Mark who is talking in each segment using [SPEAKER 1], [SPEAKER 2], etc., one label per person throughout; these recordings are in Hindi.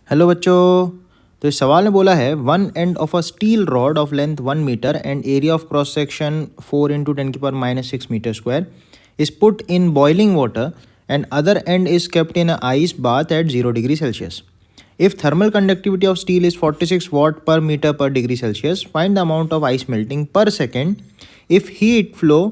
[SPEAKER 1] हेलो बच्चों। तो इस सवाल में बोला है one end of a steel rod of length 1 metre and area of cross section 4 × 10⁻⁻6 metre square is put in boiling water and other end is kept in ice bath at 0 degree Celsius. If thermal conductivity of steel is 46 watt per meter per degree Celsius, find the amount of ice melting per second if heat flow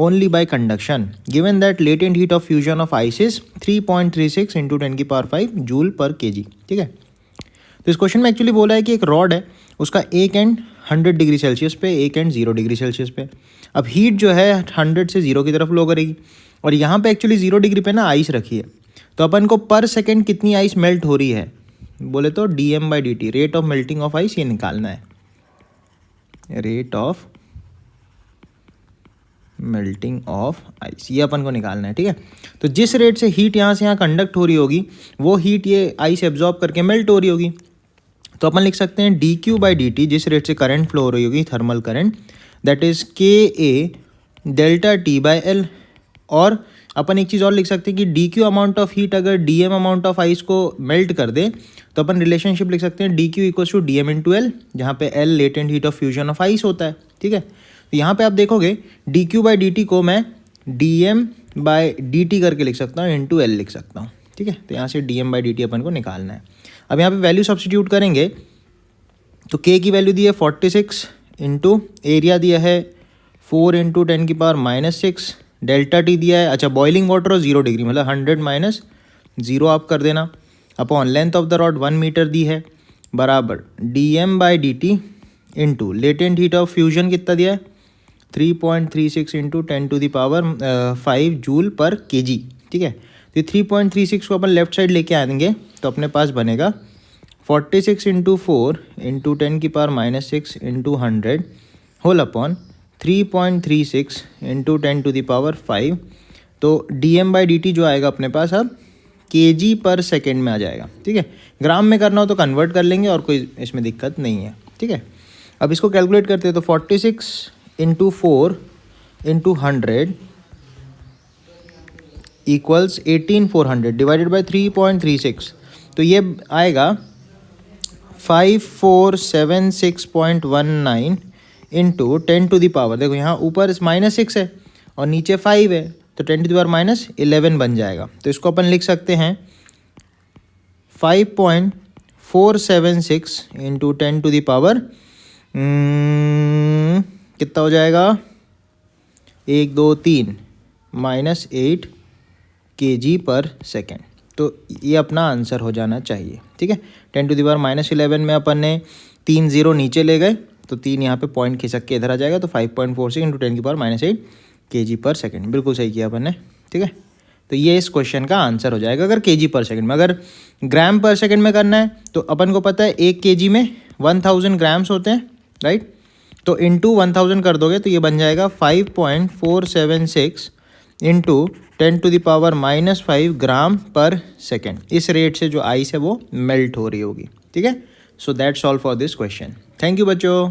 [SPEAKER 1] only by conduction. Given that latent heat of fusion of ice is 3.36 into 10⁵ joule पर kg. ठीक है, तो इस क्वेश्चन में एक्चुअली बोला है कि एक रॉड है, उसका एक एंड 100 डिग्री सेल्सियस पे, एक एंड 0 डिग्री सेल्सियस पे. अब हीट जो है 100 से 0 की तरफ फ्लो करेगी और यहाँ पे एक्चुअली 0 डिग्री पे ना आइस रखी है. तो अपन को पर सेकेंड कितनी आइस मेल्ट हो रही है बोले तो dm/dt, rate of melting of ice, ये निकालना है. Rate of melting of ice ये अपन को निकालना है. ठीक है, तो जिस रेट से हीट यहाँ से यहाँ कंडक्ट हो रही होगी वो हीट ये आइस एब्जॉर्ब करके मेल्ट हो रही होगी. तो अपन लिख सकते हैं dq/dt, जिस रेट से करंट फ्लो हो रही होगी, thermal current, that is KA∆T/L. और अपन एक चीज़ और लिख सकते हैं कि dq अमाउंट ऑफ हीट अगर dm अमाउंट ऑफ आइस को मेल्ट कर दे तो अपन रिलेशनशिप लिख सकते हैं dq = dm/L, जहाँ पे L latent heat of fusion of ice होता है. ठीक है, तो यहाँ पे आप देखोगे dq/dt को मैं dm/dt करके लिख सकता हूँ, × L लिख सकता हूँ. ठीक है, तो यहाँ से dm/dt अपन को निकालना है. अब यहाँ पे वैल्यू सब्स्टिट्यूट करेंगे तो k की वैल्यू दी है 46 इंटू एरिया दिया है 4 × 10⁻⁻6, डेल्टा टी दिया है. अच्छा, बॉइलिंग वाटर और 0 डिग्री मतलब 100 - 0 आप कर देना, upon length of the rod 1 metre दी है, बराबर dm/dt into latent heat of fusion कितना दिया है 3.36 × 10⁵ जूल पर kg. ठीक है, तो 3.36 को अपन लेफ्ट साइड लेके आएंगे तो अपने पास बनेगा 46 × 4 × 10⁻⁻6 × 100 होल अपॉन 3.36 × 10⁵. तो dm/dt जो आएगा अपने पास अब kg पर सेकेंड में आ जाएगा. ठीक है, ग्राम में करना हो तो कन्वर्ट कर लेंगे और कोई इसमें दिक्कत नहीं है. ठीक है, अब इसको कैलकुलेट करते हैं तो 46 × 4 × 100 इक्वल्स 18400 डिवाइडेड बाई 3.36, तो ये आएगा 5476.19 इंटू 10⁻. देखो यहाँ ऊपर -6 है और नीचे 5 है तो 10⁻11 बन जाएगा. तो इसको अपन लिख सकते हैं 5.476 इंटू 10⁻, कितना हो जाएगा 1 2 3 -8 kg पर सेकेंड. तो ये अपना आंसर हो जाना चाहिए. ठीक है, 10⁻11 में अपन ने 3 0 नीचे ले गए तो 3 यहाँ पे पॉइंट खिसक के इधर आ जाएगा, तो 5.46 इंटू 10⁻�8 kg पर सेकेंड. बिल्कुल सही किया अपन ने. ठीक है, तो ये इस क्वेश्चन का आंसर हो जाएगा अगर kg पर सेकेंड में. अगर ग्राम पर सेकेंड में करना है तो अपन को पता है 1 kg में 1000 ग्राम्स होते हैं, राइट. तो इंटू 1000 कर दोगे तो ये बन जाएगा 5.476 इंटू 10⁻⁻5 ग्राम पर सेकेंड. इस रेट से जो आइस है वो मेल्ट हो रही होगी. ठीक है, so that's all for this question. Thank you बच्चों.